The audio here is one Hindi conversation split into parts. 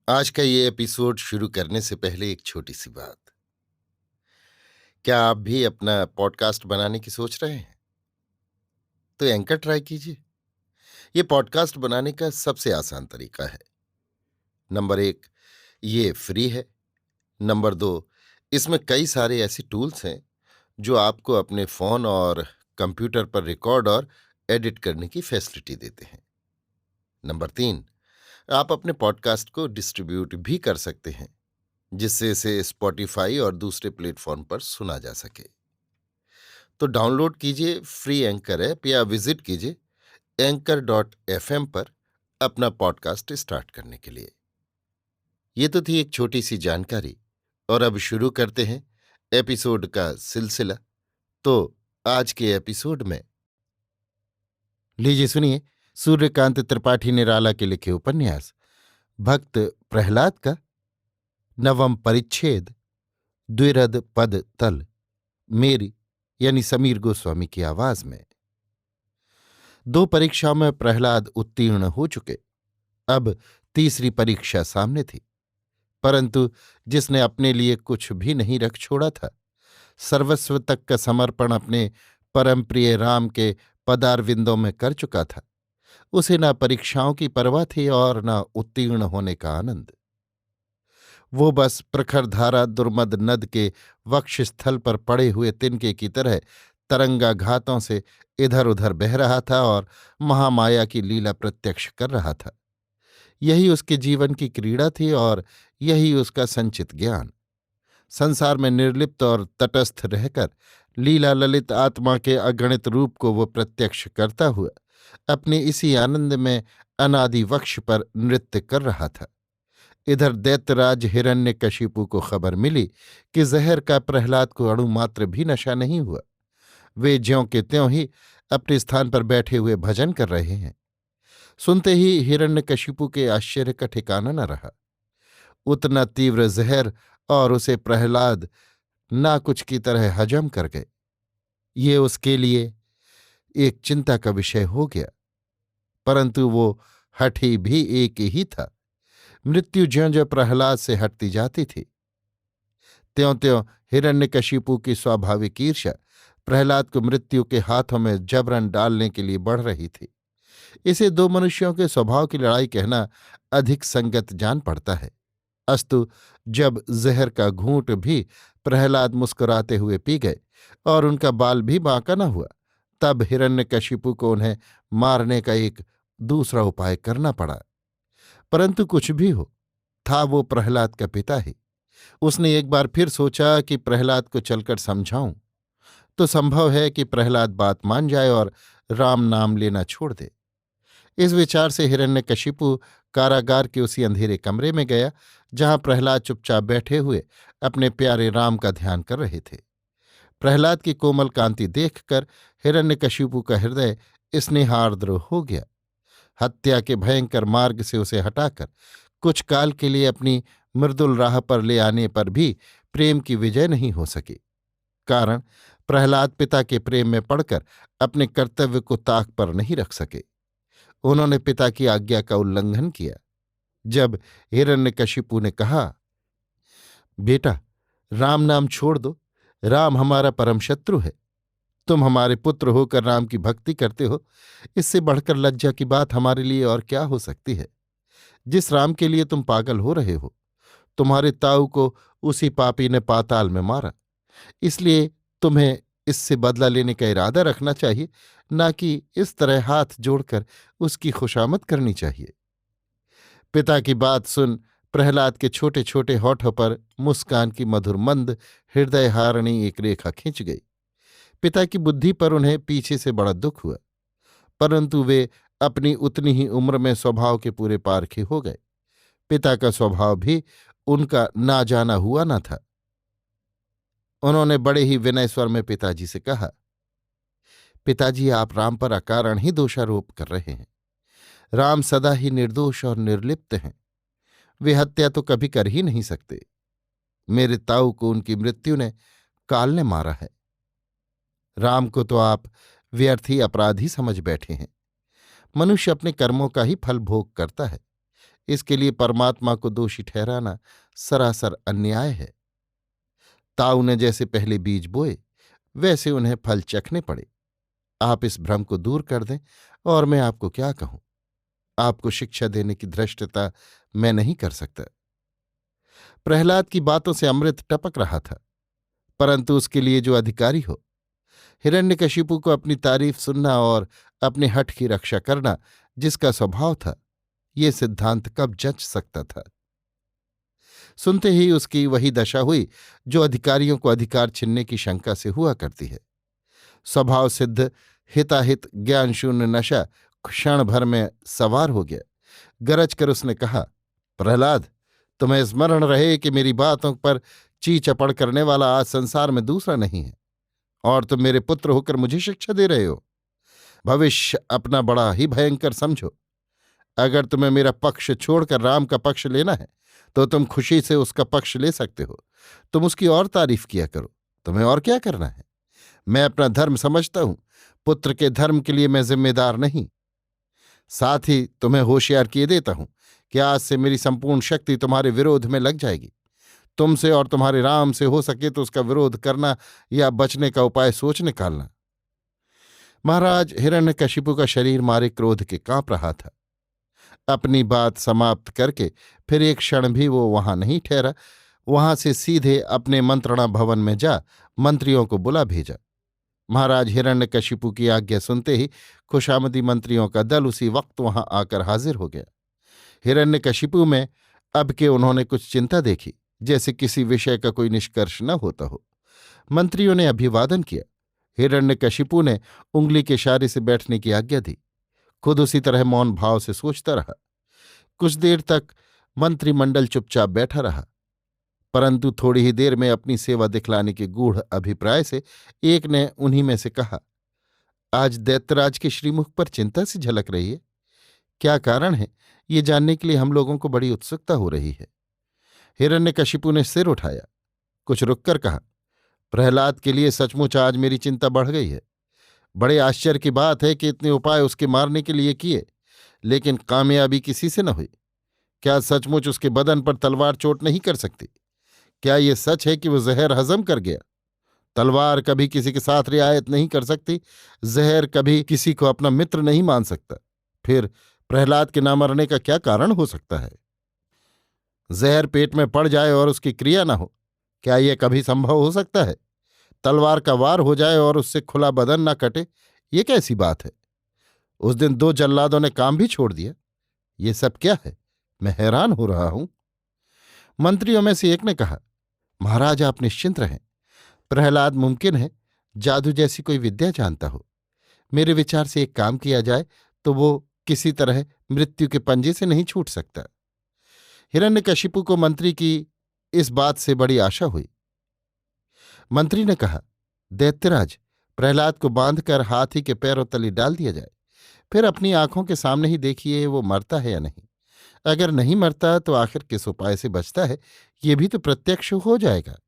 आज का ये एपिसोड शुरू करने से पहले एक छोटी सी बात। क्या आप भी अपना पॉडकास्ट बनाने की सोच रहे हैं? तो एंकर ट्राई कीजिए। ये पॉडकास्ट बनाने का सबसे आसान तरीका है। नंबर 1, ये फ्री है। नंबर 2, इसमें कई सारे ऐसे टूल्स हैं जो आपको अपने फोन और कंप्यूटर पर रिकॉर्ड और एडिट करने की फैसिलिटी देते हैं। नंबर 3, आप अपने पॉडकास्ट को डिस्ट्रीब्यूट भी कर सकते हैं, जिससे इसे स्पॉटिफाई और दूसरे प्लेटफॉर्म पर सुना जा सके। तो डाउनलोड कीजिए फ्री एंकर ऐप या विजिट कीजिए anchor.fm पर अपना पॉडकास्ट स्टार्ट करने के लिए। ये तो थी एक छोटी सी जानकारी, और अब शुरू करते हैं एपिसोड का सिलसिला। तो आज के एपिसोड में लीजिए सुनिए सूर्यकांत त्रिपाठी निराला के लिखे उपन्यास भक्त प्रहलाद का नवम परिच्छेद, द्विरद पद तल, मेरी यानी समीर गोस्वामी की आवाज में। 2 परीक्षाओं में प्रहलाद उत्तीर्ण हो चुके। अब तीसरी परीक्षा सामने थी, परंतु जिसने अपने लिए कुछ भी नहीं रख छोड़ा था, सर्वस्व तक का समर्पण अपने परम प्रिय राम के पदारविंदों में कर चुका था, उसे न परीक्षाओं की परवाह थी और न उत्तीर्ण होने का आनंद। वो बस प्रखर धारा दुर्मद नद के वक्षस्थल पर पड़े हुए तिनके की तरह तरंगाघातों से इधर उधर बह रहा था और महामाया की लीला प्रत्यक्ष कर रहा था। यही उसके जीवन की क्रीड़ा थी और यही उसका संचित ज्ञान। संसार में निर्लिप्त और तटस्थ रहकर लीला ललित आत्मा के अगणित रूप को वो प्रत्यक्ष करता हुआ अपने इसी आनंद में अनादि वक्ष पर नृत्य कर रहा था। इधर दैत्यराज हिरण्यकशिपु को खबर मिली कि जहर का प्रहलाद को अणुमात्र भी नशा नहीं हुआ। वे ज्यों के त्यों ही अपने स्थान पर बैठे हुए भजन कर रहे हैं। सुनते ही हिरण्यकशिपु के आश्चर्य का ठिकाना न रहा। उतना तीव्र जहर और उसे प्रहलाद ना कुछ की तरह हजम कर गए। ये उसके लिए एक चिंता का विषय हो गया, परंतु वो हठी भी एक ही था। मृत्यु ज्यों ज्यों प्रहलाद से हटती जाती थी, त्यों त्यों हिरण्यकशिपु की स्वाभाविक ईर्ष्या प्रहलाद को मृत्यु के हाथों में जबरन डालने के लिए बढ़ रही थी। इसे 2 मनुष्यों के स्वभाव की लड़ाई कहना अधिक संगत जान पड़ता है। अस्तु जब जहर का घूंट भी प्रहलाद मुस्कुराते हुए पी गए और उनका बाल भी बांका न हुआ, तब हिरण्यकशिपु को उन्हें मारने का एक दूसरा उपाय करना पड़ा। परंतु कुछ भी हो, था वो प्रहलाद का पिता ही। उसने एक बार फिर सोचा कि प्रहलाद को चलकर समझाऊं तो संभव है कि प्रहलाद बात मान जाए और राम नाम लेना छोड़ दे। इस विचार से हिरण्यकशिपु कारागार के उसी अंधेरे कमरे में गया जहां प्रहलाद चुपचाप बैठे हुए अपने प्यारे राम का ध्यान कर रहे थे। प्रहलाद की कोमल कांति देखकर हिरण्यकशिपु का हृदय स्नेहार्द्र हो गया। हत्या के भयंकर मार्ग से उसे हटाकर कुछ काल के लिए अपनी मृदुल राह पर ले आने पर भी प्रेम की विजय नहीं हो सकी। कारण प्रहलाद पिता के प्रेम में पड़कर अपने कर्तव्य को ताक पर नहीं रख सके। उन्होंने पिता की आज्ञा का उल्लंघन किया। जब हिरण्यकशिपु ने कहा, बेटा राम नाम छोड़ दो, राम हमारा परम शत्रु है, तुम हमारे पुत्र होकर राम की भक्ति करते हो, इससे बढ़कर लज्जा की बात हमारे लिए और क्या हो सकती है। जिस राम के लिए तुम पागल हो रहे हो, तुम्हारे ताऊ को उसी पापी ने पाताल में मारा, इसलिए तुम्हें इससे बदला लेने का इरादा रखना चाहिए, ना कि इस तरह हाथ जोड़कर उसकी खुशामद करनी चाहिए। पिता की बात सुन प्रहलाद के छोटे छोटे होठों पर मुस्कान की मधुर मंद हृदयहारिणी एक रेखा खिंच गई। पिता की बुद्धि पर उन्हें पीछे से बड़ा दुख हुआ, परंतु वे अपनी उतनी ही उम्र में स्वभाव के पूरे पारखे हो गए। पिता का स्वभाव भी उनका ना जाना हुआ न था। उन्होंने बड़े ही विनय स्वर में पिताजी से कहा, पिताजी आप राम पर अकारण ही दोषारोप कर रहे हैं। राम सदा ही निर्दोष और निर्लिप्त हैं, वे हत्या तो कभी कर ही नहीं सकते। मेरे ताऊ को उनकी मृत्यु ने काल ने मारा है। राम को तो आप व्यर्थ ही अपराधी समझ बैठे हैं। मनुष्य अपने कर्मों का ही फल भोग करता है, इसके लिए परमात्मा को दोषी ठहराना सरासर अन्याय है। ताऊ ने जैसे पहले बीज बोए वैसे उन्हें फल चखने पड़े। आप इस भ्रम को दूर कर दें और मैं आपको क्या कहूं। आपको शिक्षा देने की धृष्टता मैं नहीं कर सकता। प्रहलाद की बातों से अमृत टपक रहा था, परंतु उसके लिए जो अधिकारी हो। हिरण्यकशिपु को अपनी तारीफ सुनना और अपने हठ की रक्षा करना जिसका स्वभाव था, ये सिद्धांत कब जच सकता था। सुनते ही उसकी वही दशा हुई जो अधिकारियों को अधिकार छीनने की शंका से हुआ करती है। स्वभाव सिद्ध हिताहित ज्ञान शून्य नशा क्षण भर में सवार हो गया। गरज कर उसने कहा, प्रहलाद, तुम्हें स्मरण रहे कि मेरी बातों पर ची चपड़ करने वाला आज संसार में दूसरा नहीं है, और तुम मेरे पुत्र होकर मुझे शिक्षा दे रहे हो। भविष्य अपना बड़ा ही भयंकर समझो। अगर तुम्हें मेरा पक्ष छोड़कर राम का पक्ष लेना है तो तुम खुशी से उसका पक्ष ले सकते हो। तुम उसकी और तारीफ किया करो। तुम्हें और क्या करना है। मैं अपना धर्म समझता हूं, पुत्र के धर्म के लिए मैं जिम्मेदार नहीं। साथ ही तुम्हें होशियार किए देता हूं कि आज से मेरी संपूर्ण शक्ति तुम्हारे विरोध में लग जाएगी। तुमसे और तुम्हारे राम से हो सके तो उसका विरोध करना या बचने का उपाय सोच निकालना। महाराज हिरण्यकशिपु का शरीर मारे क्रोध के कांप रहा था। अपनी बात समाप्त करके फिर एक क्षण भी वो वहां नहीं ठहरा। वहां से सीधे अपने मंत्रणा भवन में जा मंत्रियों को बुला भेजा। महाराज हिरण्यकशिपु की आज्ञा सुनते ही खुशामदी मंत्रियों का दल उसी वक्त वहां आकर हाजिर हो गया। हिरण्यकशिपु में अब के उन्होंने कुछ चिंता देखी, जैसे किसी विषय का कोई निष्कर्ष न होता हो। मंत्रियों ने अभिवादन किया। हिरण्यकशिपु ने उंगली के इशारे से बैठने की आज्ञा दी। खुद उसी तरह मौन भाव से सोचता रहा। कुछ देर तक मंत्रिमंडल चुपचाप बैठा रहा, परंतु थोड़ी ही देर में अपनी सेवा दिखलाने के गूढ़ अभिप्राय से एक ने उन्हीं में से कहा, आज दैत्यराज के श्रीमुख पर चिंता सी झलक रही है। क्या कारण है, ये जानने के लिए हम लोगों को बड़ी उत्सुकता हो रही है। हिरण्यकशिपु ने सिर उठाया, कुछ रुककर कहा, प्रहलाद के लिए सचमुच आज मेरी चिंता बढ़ गई है। बड़े आश्चर्य की बात है कि इतने उपाय उसके मारने के लिए किए, लेकिन कामयाबी किसी से न हुई। क्या सचमुच उसके बदन पर तलवार चोट नहीं कर सकती? क्या ये सच है कि वो जहर हजम कर गया? तलवार कभी किसी के साथ रियायत नहीं कर सकती, जहर कभी किसी को अपना मित्र नहीं मान सकता। फिर प्रहलाद के ना मरने का क्या कारण हो सकता है? जहर पेट में पड़ जाए और उसकी क्रिया ना हो, क्या यह कभी संभव हो सकता है? तलवार का वार हो जाए और उससे खुला बदन ना कटे, ये कैसी बात है? उस दिन 2 जल्लादों ने काम भी छोड़ दिया। ये सब क्या है? मैं हैरान हो रहा हूं। मंत्रियों में से एक ने कहा, महाराज आप निश्चिंत रहें। प्रहलाद मुमकिन है जादू जैसी कोई विद्या जानता हो। मेरे विचार से एक काम किया जाए तो वो किसी तरह मृत्यु के पंजे से नहीं छूट सकता। हिरण्यकशिपु को मंत्री की इस बात से बड़ी आशा हुई। मंत्री ने कहा, दैत्यराज, प्रहलाद को बांधकर हाथी के पैरों तले डाल दिया जाए, फिर अपनी आंखों के सामने ही देखिए वो मरता है या नहीं। अगर नहीं मरता तो आखिर किस उपाय से बचता है, ये भी तो प्रत्यक्ष हो जाएगा।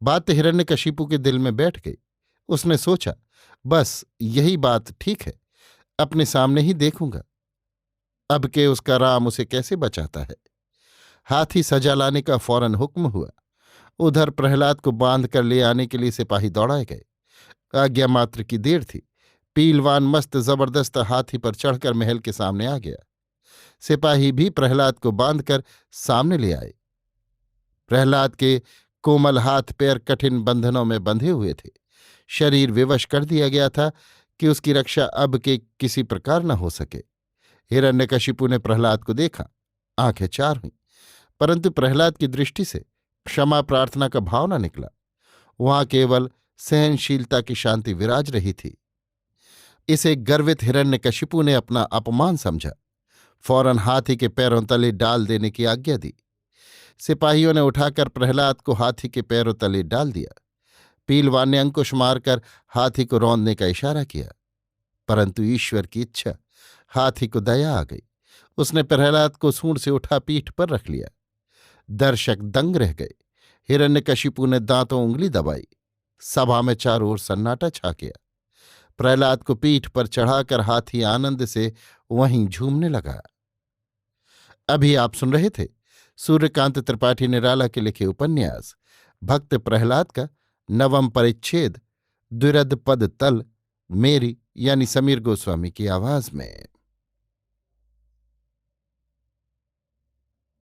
बात हिरण्यकशिपु के दिल में बैठ गई। उसने सोचा, बस यही बात ठीक है, अपने सामने ही देखूंगा अब के उसका राम उसे कैसे बचाता है। हाथी सजा लाने का फौरन हुक्म हुआ। उधर प्रहलाद को बांध कर ले आने के लिए सिपाही दौड़ाए गए। आज्ञा मात्र की देर थी। पीलवान मस्त जबरदस्त हाथी पर चढ़कर महल के सामने आ गया। सिपाही भी प्रहलाद को बांधकर सामने ले आए। प्रहलाद के कोमल हाथ पैर कठिन बंधनों में बंधे हुए थे। शरीर विवश कर दिया गया था कि उसकी रक्षा अब के किसी प्रकार न हो सके। हिरण्यकशिपु ने प्रहलाद को देखा, आंखें चार हुईं, परंतु प्रहलाद की दृष्टि से क्षमा प्रार्थना का भाव न निकला। वहां केवल सहनशीलता की शांति विराज रही थी। इसे गर्वित हिरण्यकशिपु ने अपना अपमान समझा। फौरन हाथी के पैरों तले डाल देने की आज्ञा दी। सिपाहियों ने उठाकर प्रहलाद को हाथी के पैरों तले डाल दिया। पीलवान ने अंकुश मारकर हाथी को रौंदने का इशारा किया, परंतु ईश्वर की इच्छा, हाथी को दया आ गई। उसने प्रहलाद को सूंड से उठा पीठ पर रख लिया। दर्शक दंग रह गए। हिरण्यकशिपु ने दांतों उंगली दबाई। सभा में चारों ओर सन्नाटा छा गया। प्रहलाद को पीठ पर चढ़ाकर हाथी आनंद से वहीं झूमने लगा। अभी आप सुन रहे थे सूर्यकांत त्रिपाठी निराला के लिखे उपन्यास भक्त प्रहलाद का नवम परिच्छेद द्विरद पद तल, मेरी यानी समीर गोस्वामी की आवाज में।